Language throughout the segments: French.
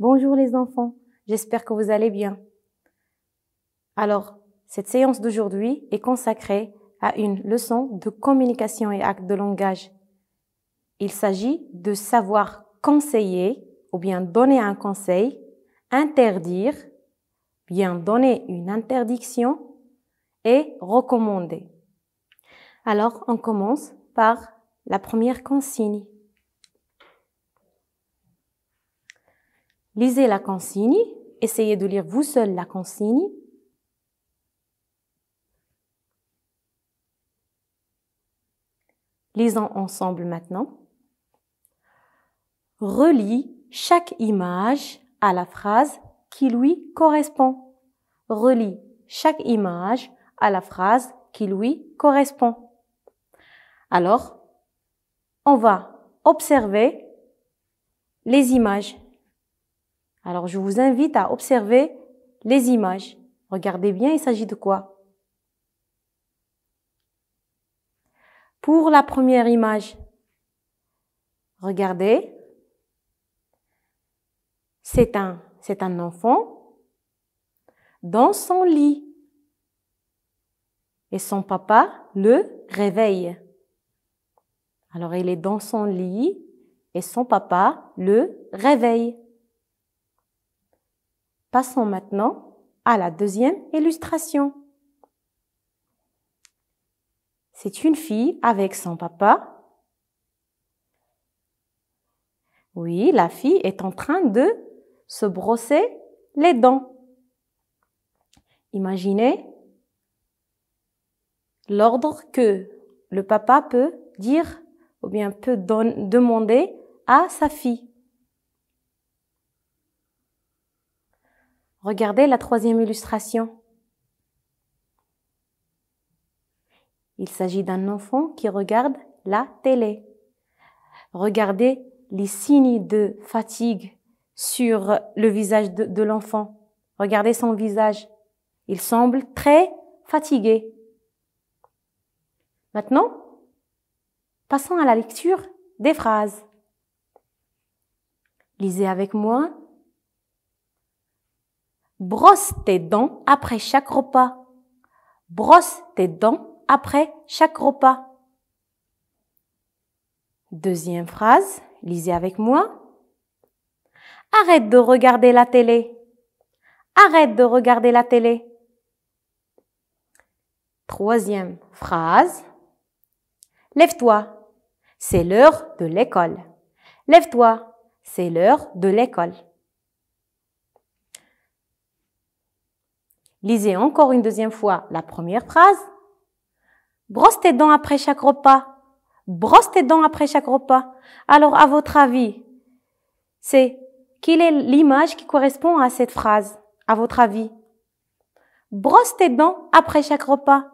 Bonjour les enfants, j'espère que vous allez bien. Alors, cette séance d'aujourd'hui est consacrée à une leçon de communication et acte de langage. Il s'agit de savoir conseiller ou bien donner un conseil, interdire, bien donner une interdiction et recommander. Alors, on commence par la première consigne. Lisez la consigne, essayez de lire vous seul la consigne. Lisons ensemble maintenant. Relie chaque image à la phrase qui lui correspond. Relie chaque image à la phrase qui lui correspond. Alors, on va observer les images. Alors, je vous invite à observer les images. Regardez bien, il s'agit de quoi? Pour la première image, regardez, c'est un enfant dans son lit et son papa le réveille. Alors, il est dans son lit et son papa le réveille. Passons maintenant à la deuxième illustration. C'est une fille avec son papa. Oui, la fille est en train de se brosser les dents. Imaginez l'ordre que le papa peut dire ou bien peut demander à sa fille. Regardez la troisième illustration. Il s'agit d'un enfant qui regarde la télé. Regardez les signes de fatigue sur le visage de l'enfant. Regardez son visage. Il semble très fatigué. Maintenant, passons à la lecture des phrases. Lisez avec moi. Brosse tes dents après chaque repas. Brosse tes dents après chaque repas. Deuxième phrase, lisez avec moi. Arrête de regarder la télé. Arrête de regarder la télé. Troisième phrase. Lève-toi, c'est l'heure de l'école. Lève-toi, c'est l'heure de l'école. Lisez encore une deuxième fois la première phrase. Brosse tes dents après chaque repas. Brosse tes dents après chaque repas. Alors, à votre avis, quelle est l'image qui correspond à cette phrase, à votre avis? Brosse tes dents après chaque repas.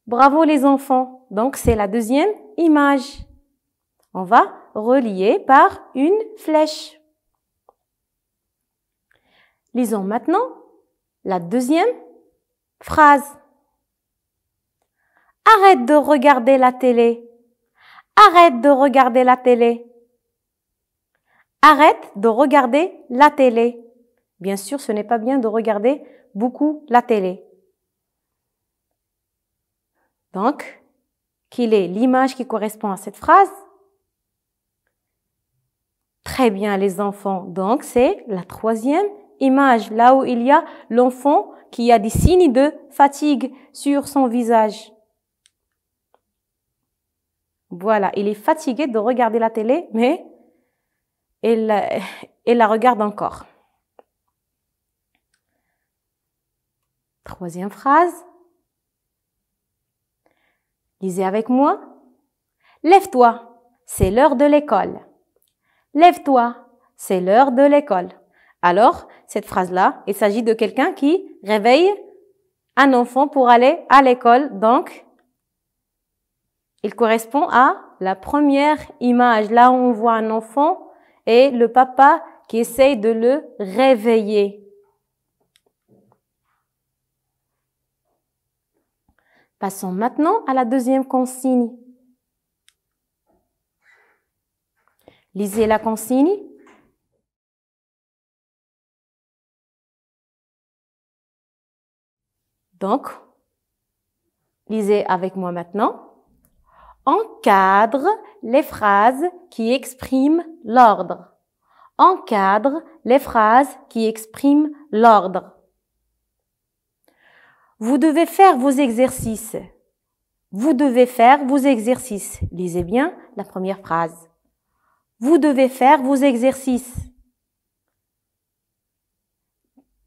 Bravo les enfants. Donc, c'est la deuxième image. On va relier par une flèche. Lisons maintenant la deuxième phrase. Arrête de regarder la télé. Arrête de regarder la télé. Arrête de regarder la télé. Bien sûr, ce n'est pas bien de regarder beaucoup la télé. Donc, quelle est l'image qui correspond à cette phrase? Très bien, les enfants. Donc, c'est la troisième image, là où il y a l'enfant qui a des signes de fatigue sur son visage. Voilà, il est fatigué de regarder la télé, mais il la regarde encore. Troisième phrase. Lisez avec moi. Lève-toi, c'est l'heure de l'école. Lève-toi, c'est l'heure de l'école. Alors, cette phrase-là, il s'agit de quelqu'un qui réveille un enfant pour aller à l'école. Donc, il correspond à la première image, là où on voit un enfant et le papa qui essaye de le réveiller. Passons maintenant à la deuxième consigne. Lisez la consigne. Donc, lisez avec moi maintenant. Encadre les phrases qui expriment l'ordre. Encadre les phrases qui expriment l'ordre. Vous devez faire vos exercices. Vous devez faire vos exercices. Lisez bien la première phrase. Vous devez faire vos exercices.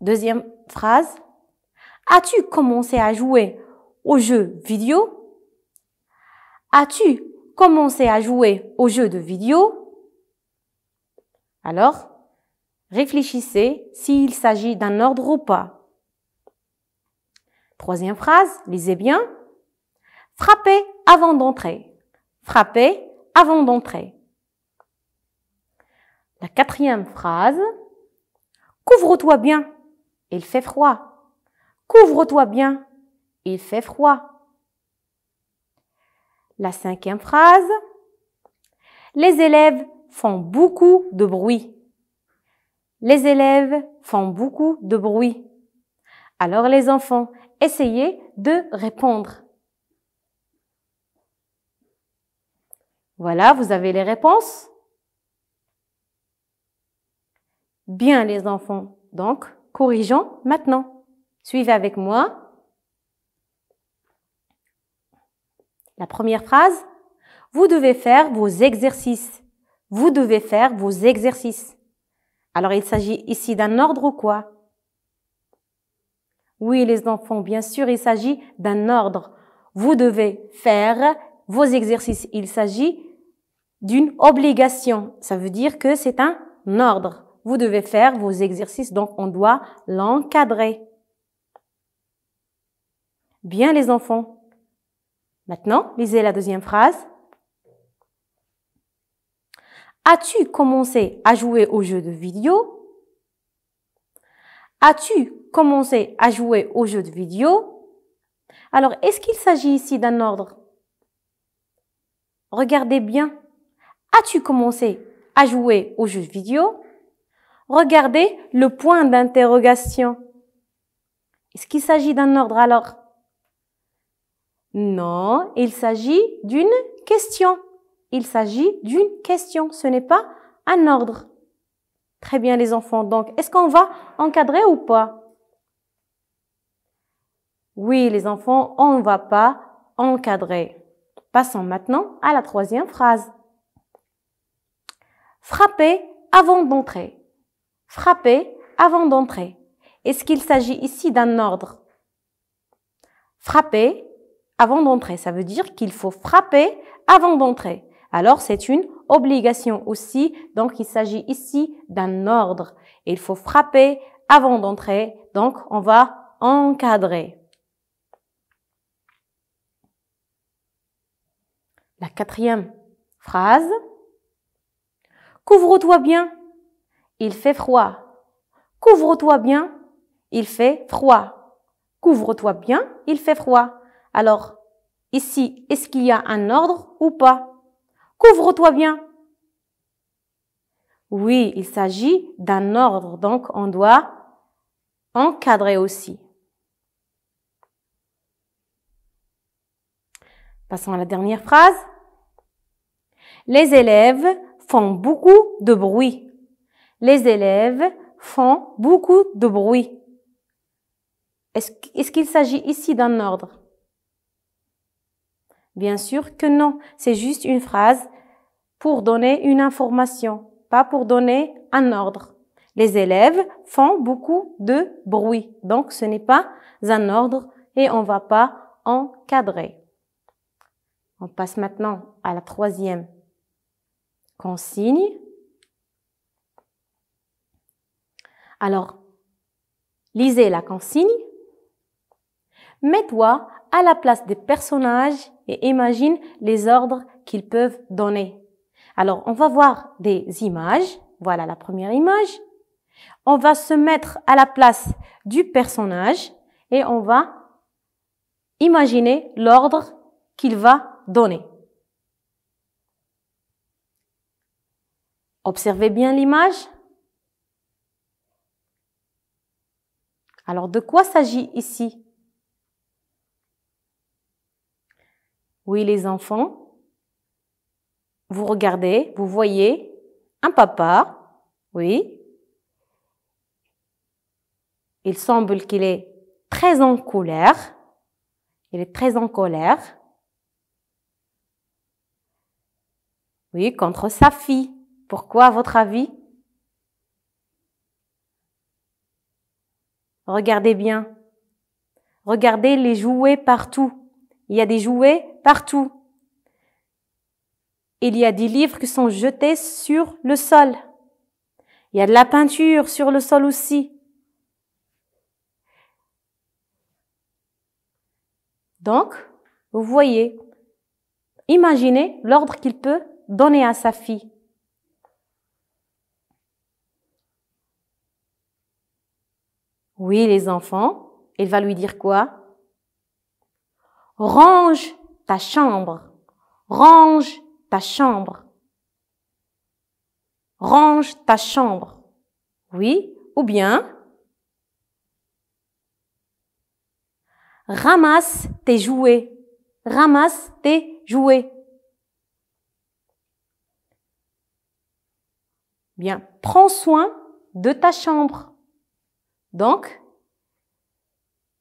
Deuxième phrase. As-tu commencé à jouer aux jeux vidéo? As-tu commencé à jouer aux jeux de vidéo? Alors, réfléchissez s'il s'agit d'un ordre ou pas. Troisième phrase, lisez bien. Frappez avant d'entrer. Frappez avant d'entrer. La quatrième phrase. Couvre-toi bien, il fait froid. Couvre-toi bien, il fait froid. La cinquième phrase. Les élèves font beaucoup de bruit. Les élèves font beaucoup de bruit. Alors les enfants, essayez de répondre. Voilà, vous avez les réponses. Bien les enfants, donc corrigeons maintenant. Suivez avec moi. La première phrase, vous devez faire vos exercices. Vous devez faire vos exercices. Alors il s'agit ici d'un ordre ou quoi? Oui les enfants, bien sûr, il s'agit d'un ordre. Vous devez faire vos exercices. Il s'agit d'une obligation. Ça veut dire que c'est un ordre. Vous devez faire vos exercices, donc on doit l'encadrer. Bien les enfants. Maintenant, lisez la deuxième phrase. As-tu commencé à jouer aux jeux de vidéo? As-tu commencé à jouer aux jeux de vidéo? Alors, est-ce qu'il s'agit ici d'un ordre? Regardez bien. As-tu commencé à jouer aux jeux vidéo? Regardez le point d'interrogation. Est-ce qu'il s'agit d'un ordre alors? Non, il s'agit d'une question. Il s'agit d'une question. Ce n'est pas un ordre. Très bien les enfants. Donc, est-ce qu'on va encadrer ou pas? Oui les enfants, on ne va pas encadrer. Passons maintenant à la troisième phrase. Frappez avant d'entrer. Frappez avant d'entrer. Est-ce qu'il s'agit ici d'un ordre? Frapper avant d'entrer, ça veut dire qu'il faut frapper avant d'entrer. Alors, c'est une obligation aussi, donc il s'agit ici d'un ordre. Il faut frapper avant d'entrer, donc on va encadrer. La quatrième phrase. Couvre-toi bien, il fait froid. Couvre-toi bien, il fait froid. Couvre-toi bien, il fait froid. Alors, ici, est-ce qu'il y a un ordre ou pas? Couvre-toi bien. Oui, il s'agit d'un ordre, donc on doit encadrer aussi. Passons à la dernière phrase. Les élèves font beaucoup de bruit. Les élèves font beaucoup de bruit. Est-ce qu'il s'agit ici d'un ordre? Bien sûr que non. C'est juste une phrase pour donner une information, pas pour donner un ordre. Les élèves font beaucoup de bruit. Donc, ce n'est pas un ordre et on ne va pas encadrer. On passe maintenant à la troisième consigne. Alors, lisez la consigne. Mets-toi à la place des personnages et imagine les ordres qu'ils peuvent donner. Alors, on va voir des images. Voilà la première image. On va se mettre à la place du personnage et on va imaginer l'ordre qu'il va donner. Observez bien l'image. Alors, de quoi s'agit ici? Oui, les enfants, vous regardez, vous voyez un papa, oui. Il semble qu'il est très en colère. Il est très en colère. Oui, contre sa fille. Pourquoi, à votre avis? Regardez bien. Regardez les jouets partout. Il y a des jouets partout. Il y a des livres qui sont jetés sur le sol. Il y a de la peinture sur le sol aussi. Donc, vous voyez, imaginez l'ordre qu'il peut donner à sa fille. Oui, les enfants, il va lui dire quoi? Range ta chambre. Range ta chambre. Range ta chambre. Oui, ou bien ramasse tes jouets. Ramasse tes jouets. Bien, prends soin de ta chambre. Donc,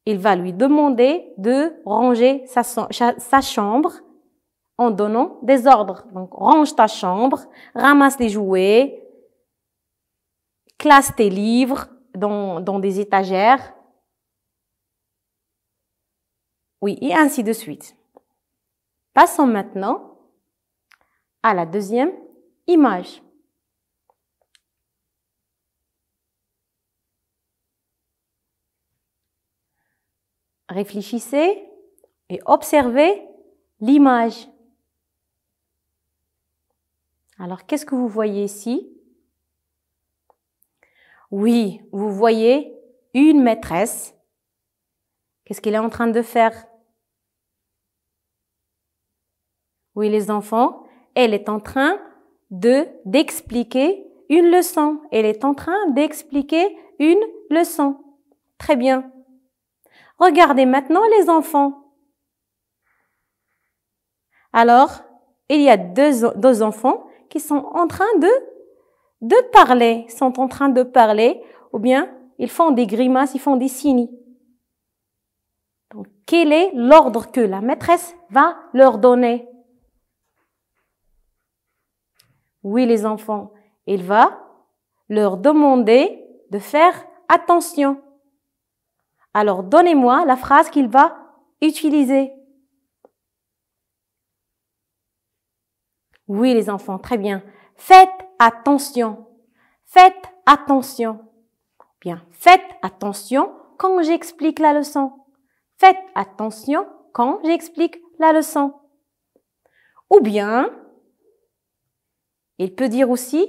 il va lui demander de ranger sa chambre en donnant des ordres. Donc, range ta chambre, ramasse les jouets, classe tes livres dans des étagères. Oui, et ainsi de suite. Passons maintenant à la deuxième image. Réfléchissez et observez l'image. Alors, qu'est-ce que vous voyez ici? Oui, vous voyez une maîtresse. Qu'est-ce qu'elle est en train de faire? Oui, les enfants, elle est en train d'expliquer une leçon. Elle est en train d'expliquer une leçon. Très bien. Regardez maintenant les enfants. Alors, il y a deux enfants qui sont en train de parler, sont en train de parler, ou bien ils font des grimaces, ils font des signes. Donc, quel est l'ordre que la maîtresse va leur donner? Oui, les enfants, il va leur demander de faire attention. Alors, donnez-moi la phrase qu'il va utiliser. Oui, les enfants, très bien. Faites attention. Faites attention. Bien, faites attention quand j'explique la leçon. Faites attention quand j'explique la leçon. Ou bien, il peut dire aussi,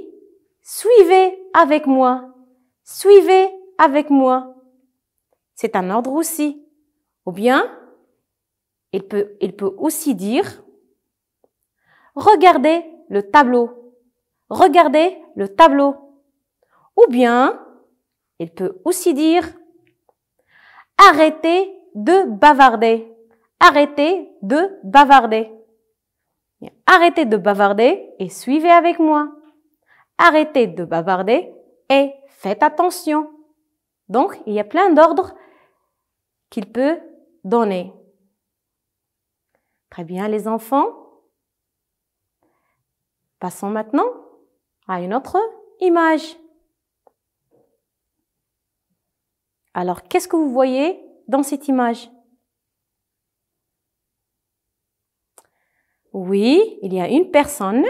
suivez avec moi. Suivez avec moi. C'est un ordre aussi. Ou bien, il peut aussi dire, regardez le tableau. Regardez le tableau. Ou bien, il peut aussi dire, arrêtez de bavarder. Arrêtez de bavarder. Arrêtez de bavarder et suivez avec moi. Arrêtez de bavarder et faites attention. Donc, il y a plein d'ordres qu'il peut donner. Très bien, les enfants. Passons maintenant à une autre image. Alors, qu'est-ce que vous voyez dans cette image? Oui, il y a une personne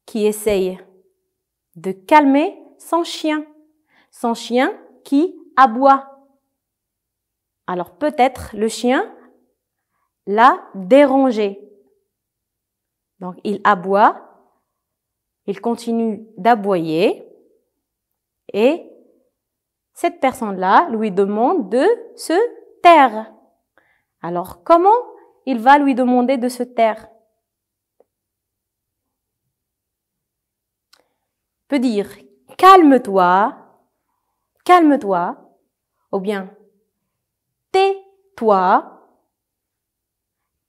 qui essaye de calmer son chien qui aboie. Alors, peut-être le chien l'a dérangé. Donc, il aboie, il continue d'aboyer et cette personne-là lui demande de se taire. Alors, comment il va lui demander de se taire? Il peut dire « calme-toi »,« calme-toi » ou bien « tais-toi »,«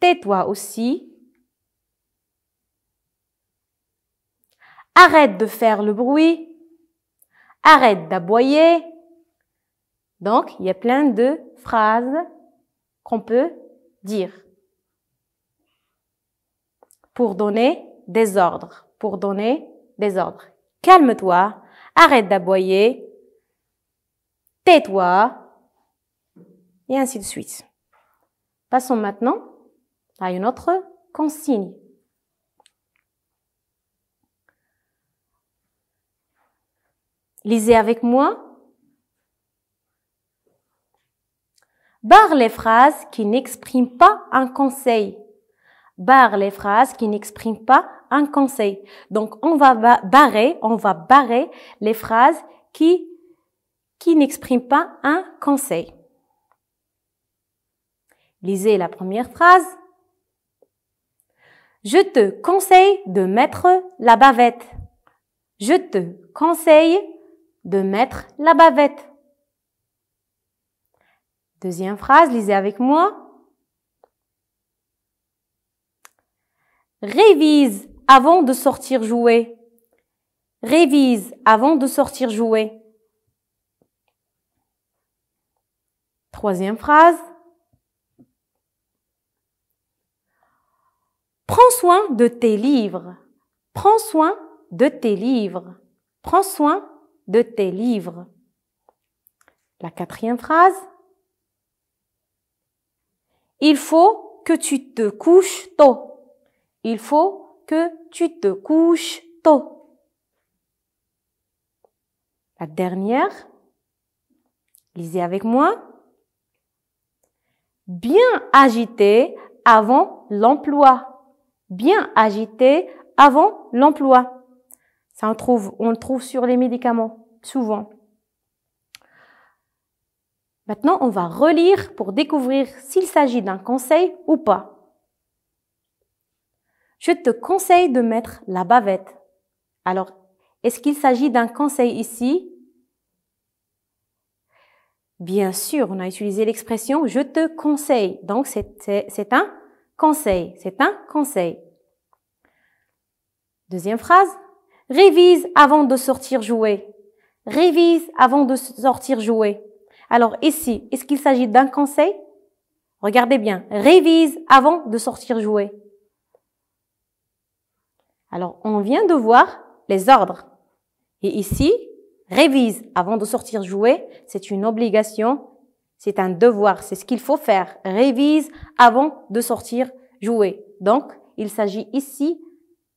tais-toi aussi. Arrête de faire le bruit. Arrête d'aboyer. Donc, il y a plein de phrases qu'on peut dire pour donner des ordres. Pour donner des ordres. Calme-toi. Arrête d'aboyer. Tais-toi. Et ainsi de suite. Passons maintenant à une autre consigne. Lisez avec moi. Barre les phrases qui n'expriment pas un conseil. Barre les phrases qui n'expriment pas un conseil. Donc, on va barrer les phrases qui n'expriment pas un conseil. Lisez la première phrase. Je te conseille de mettre la bavette. Je te conseille de mettre la bavette. Deuxième phrase, lisez avec moi. Révise avant de sortir jouer. Révise avant de sortir jouer. Troisième phrase. Prends soin de tes livres. Prends soin de tes livres. Prends soin de tes livres. La quatrième phrase. Il faut que tu te couches tôt. Il faut que tu te couches tôt. La dernière. Lisez avec moi. Bien agité avant l'emploi. Bien agité avant l'emploi. Ça, on le trouve sur les médicaments, souvent. Maintenant, on va relire pour découvrir s'il s'agit d'un conseil ou pas. Je te conseille de mettre la bavette. Alors, est-ce qu'il s'agit d'un conseil ici? Bien sûr, on a utilisé l'expression « je te conseille ». Donc, c'est un conseil. C'est un conseil. Deuxième phrase. Révise avant de sortir jouer. Révise avant de sortir jouer. Alors ici, est-ce qu'il s'agit d'un conseil? Regardez bien. Révise avant de sortir jouer. Alors, on vient de voir les ordres. Et ici, révise avant de sortir jouer, c'est une obligation, c'est un devoir, c'est ce qu'il faut faire. Révise avant de sortir jouer. Donc, il s'agit ici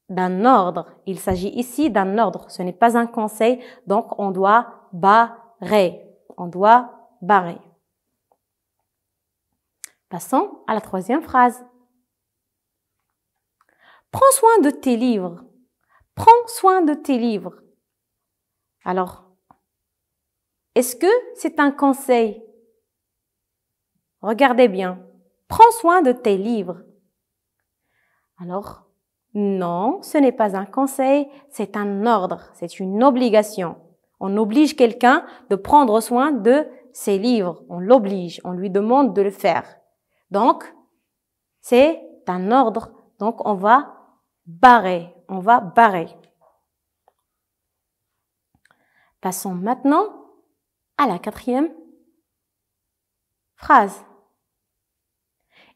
d'un ordre. Il s'agit ici d'un ordre. Ce n'est pas un conseil, donc on doit barrer. On doit barrer. Passons à la troisième phrase. Prends soin de tes livres. Prends soin de tes livres. Alors, est-ce que c'est un conseil? Regardez bien. Prends soin de tes livres. Alors, non, ce n'est pas un conseil, c'est un ordre, c'est une obligation. On oblige quelqu'un de prendre soin de ses livres. On l'oblige, on lui demande de le faire. Donc, c'est un ordre. Donc, on va barrer. On va barrer. Passons maintenant à la quatrième phrase.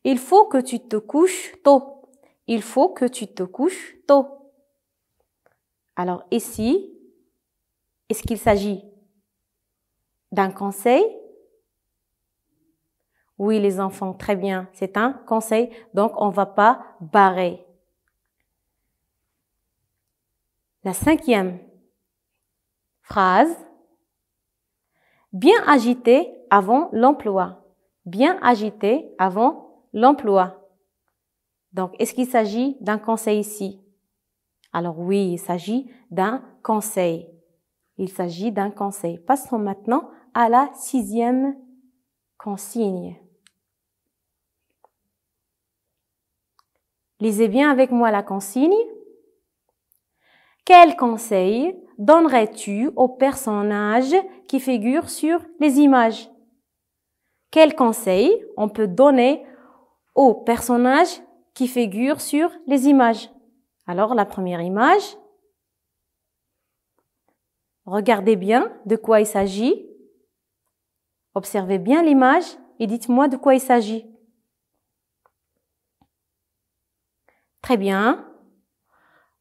Il faut que tu te couches tôt. Il faut que tu te couches tôt. Alors ici, est-ce qu'il s'agit d'un conseil? Oui, les enfants, très bien, c'est un conseil, donc on ne va pas barrer. La cinquième phrase. Bien agité avant l'emploi. Bien agité avant l'emploi. Donc, est-ce qu'il s'agit d'un conseil ici? Alors oui, il s'agit d'un conseil. Il s'agit d'un conseil. Passons maintenant à la sixième consigne. Lisez bien avec moi la consigne. Quel conseil donnerais-tu aux personnages qui figurent sur les images? Quel conseil on peut donner aux personnages qui figurent sur les images. Alors, la première image, regardez bien de quoi il s'agit. Observez bien l'image et dites-moi de quoi il s'agit. Très bien.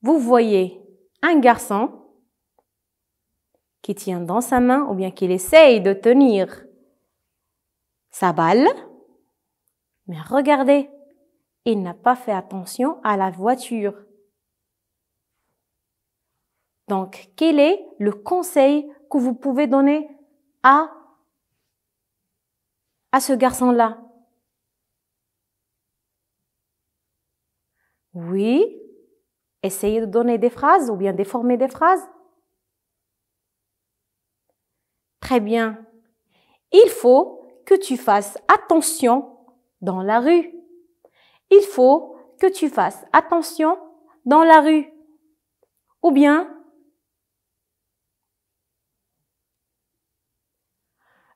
Vous voyez un garçon qui tient dans sa main ou bien qu'il essaye de tenir sa balle. Mais regardez, il n'a pas fait attention à la voiture. Donc, quel est le conseil que vous pouvez donner à ce garçon-là? Oui, essayez de donner des phrases ou bien de former des phrases. Très bien. Il faut que tu fasses attention dans la rue. Il faut que tu fasses attention dans la rue. Ou bien,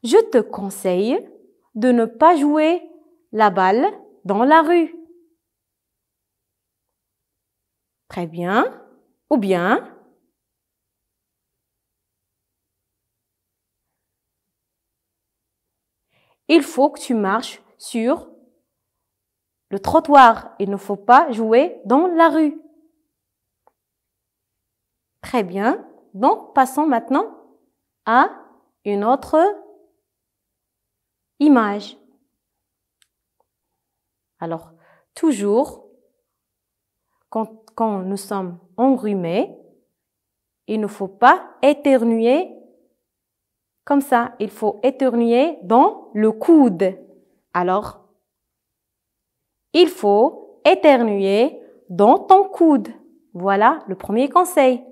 je te conseille de ne pas jouer la balle dans la rue. Très bien. Ou bien, il faut que tu marches sur le trottoir. Il ne faut pas jouer dans la rue. Très bien. Donc, passons maintenant à une autre image. Alors, toujours, quand nous sommes enrhumés, il ne faut pas éternuer comme ça. Il faut éternuer dans le coude. Alors, il faut éternuer dans ton coude. Voilà le premier conseil.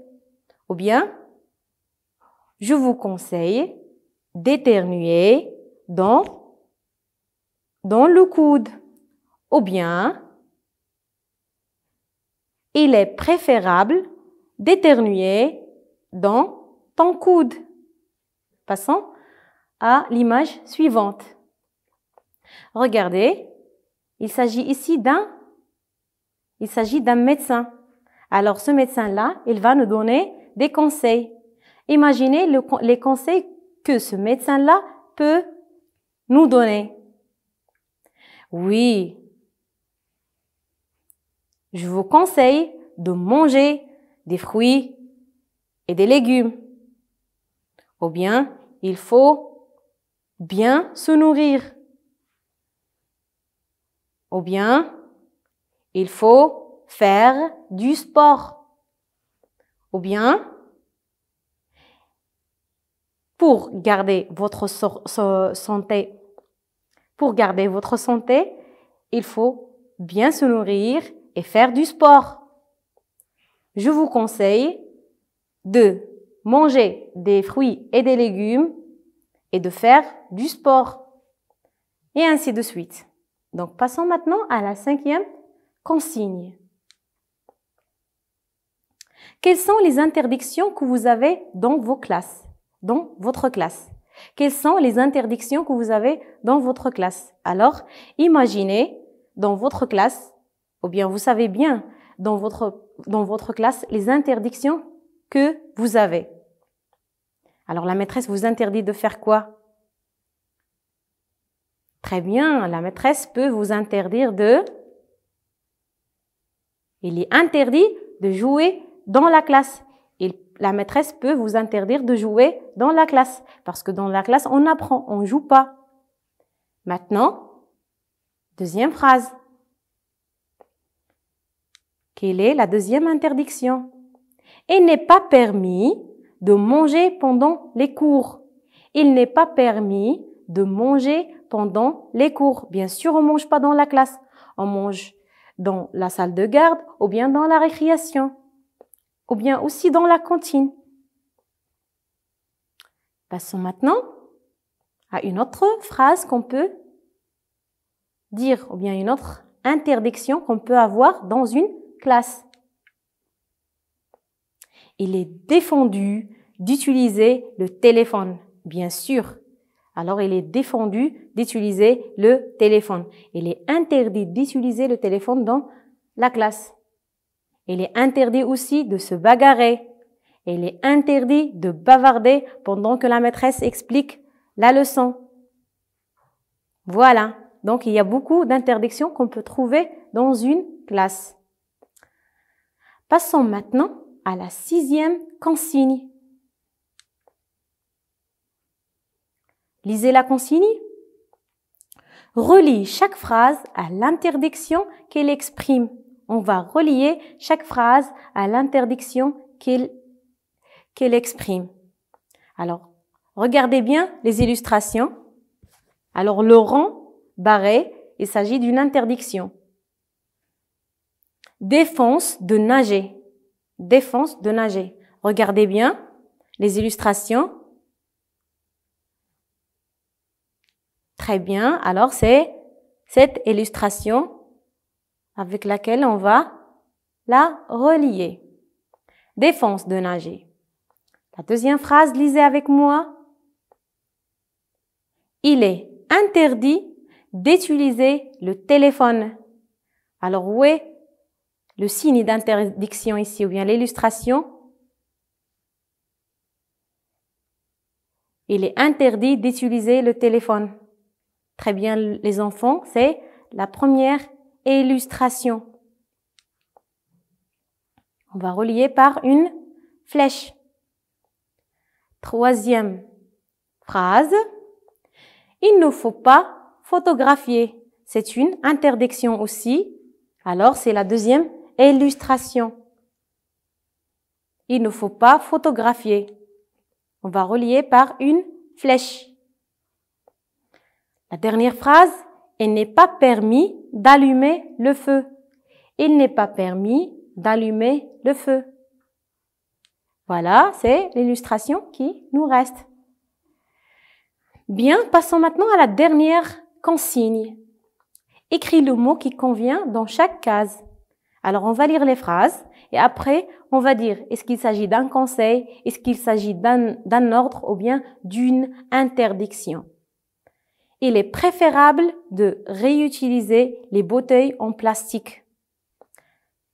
Ou bien, je vous conseille d'éternuer dans le coude. Ou bien, il est préférable d'éternuer dans ton coude. Passons à l'image suivante. Regardez, il s'agit ici d'un médecin. Alors, ce médecin-là, il va nous donner des conseils. Imaginez les conseils que ce médecin-là peut nous donner. Oui, je vous conseille de manger des fruits et des légumes. Ou bien, il faut bien se nourrir. Ou bien, il faut faire du sport. Ou bien, pour garder votre santé, il faut bien se nourrir et faire du sport. Je vous conseille de manger des fruits et des légumes et de faire du sport. Et ainsi de suite. Donc, passons maintenant à la 5e consigne. Quelles sont les interdictions que vous avez dans votre classe? Quelles sont les interdictions que vous avez dans votre classe? Alors, imaginez dans votre classe, ou bien vous savez bien dans votre classe les interdictions que vous avez. Alors, la maîtresse vous interdit de faire quoi? Très bien, la maîtresse peut vous interdire Il est interdit de jouer dans la classe. La maîtresse peut vous interdire de jouer dans la classe. Parce que dans la classe, on apprend, on ne joue pas. Maintenant, deuxième phrase. Quelle est la deuxième interdiction? Il n'est pas permis de manger pendant les cours. Il n'est pas permis de manger pendant les cours. Bien sûr, on ne mange pas dans la classe. On mange dans la salle de garde ou bien dans la récréation. Ou bien aussi dans la cantine. Passons maintenant à une autre phrase qu'on peut dire, ou bien une autre interdiction qu'on peut avoir dans une classe. Il est défendu d'utiliser le téléphone, bien sûr. Alors, il est défendu d'utiliser le téléphone. Il est interdit d'utiliser le téléphone dans la classe. Il est interdit aussi de se bagarrer. Il est interdit de bavarder pendant que la maîtresse explique la leçon. Voilà. Donc, il y a beaucoup d'interdictions qu'on peut trouver dans une classe. Passons maintenant à la 6e consigne. Lisez la consigne. Relie chaque phrase à l'interdiction qu'elle exprime. On va relier chaque phrase à l'interdiction qu'elle exprime. Alors, regardez bien les illustrations. Alors, le rond barré, il s'agit d'une interdiction. Défense de nager. Défense de nager. Regardez bien les illustrations. Très bien. Alors, c'est cette illustration avec laquelle on va la relier. Défense de nager. La deuxième phrase, lisez avec moi. Il est interdit d'utiliser le téléphone. Alors, où est le signe d'interdiction ici, ou bien l'illustration? Il est interdit d'utiliser le téléphone. Très bien, les enfants, c'est la première illustration. On va relier par une flèche. Troisième phrase. Il ne faut pas photographier. C'est une interdiction aussi. Alors, c'est la deuxième illustration. Il ne faut pas photographier. On va relier par une flèche. La dernière phrase, il n'est pas permis d'allumer le feu. Il n'est pas permis d'allumer le feu. Voilà, c'est l'illustration qui nous reste. Bien, passons maintenant à la dernière consigne. Écris le mot qui convient dans chaque case. Alors, on va lire les phrases et après, on va dire est-ce qu'il s'agit d'un conseil, est-ce qu'il s'agit d'un ordre ou bien d'une interdiction. Il est préférable de réutiliser les bouteilles en plastique.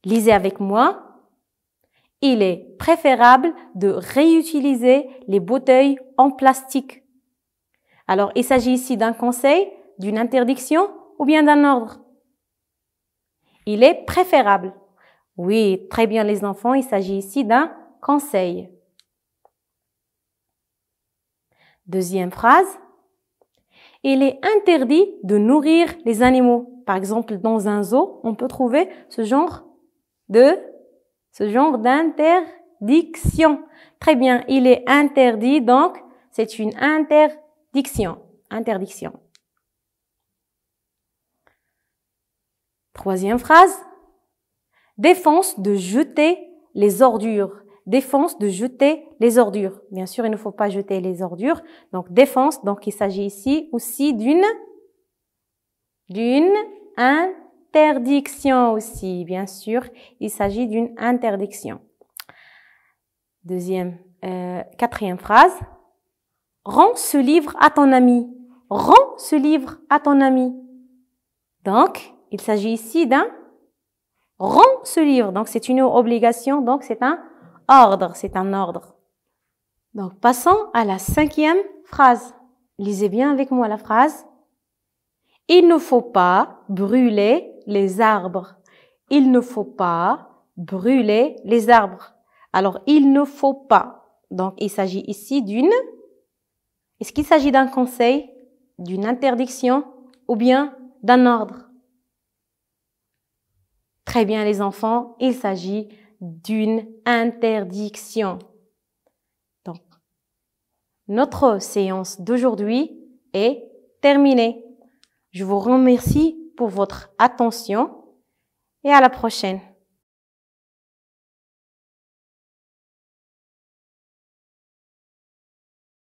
Lisez avec moi. Il est préférable de réutiliser les bouteilles en plastique. Alors, il s'agit ici d'un conseil, d'une interdiction ou bien d'un ordre? Il est préférable. Oui, très bien les enfants, il s'agit ici d'un conseil. Deuxième phrase. Il est interdit de nourrir les animaux. Par exemple, dans un zoo, on peut trouver ce genre d'interdiction. Très bien, il est interdit, donc c'est une interdiction. Troisième phrase. Défense de jeter les ordures. Défense de jeter les ordures. Bien sûr, il ne faut pas jeter les ordures. Donc, défense, donc il s'agit ici aussi d'une interdiction aussi. Bien sûr, il s'agit d'une interdiction. Quatrième phrase. Rends ce livre à ton ami. Rends ce livre à ton ami. Donc, il s'agit ici d'un rends ce livre. Donc, c'est une obligation. Donc, c'est un ordre. C'est un ordre. Donc, passons à la 5e phrase. Lisez bien avec moi la phrase. Il ne faut pas brûler les arbres. Il ne faut pas brûler les arbres. Alors, il ne faut pas. Donc, il s'agit ici d'une... Est-ce qu'il s'agit d'un conseil, d'une interdiction ou bien d'un ordre? Très bien les enfants, il s'agit d'une interdiction. Donc, notre séance d'aujourd'hui est terminée. Je vous remercie pour votre attention et à la prochaine.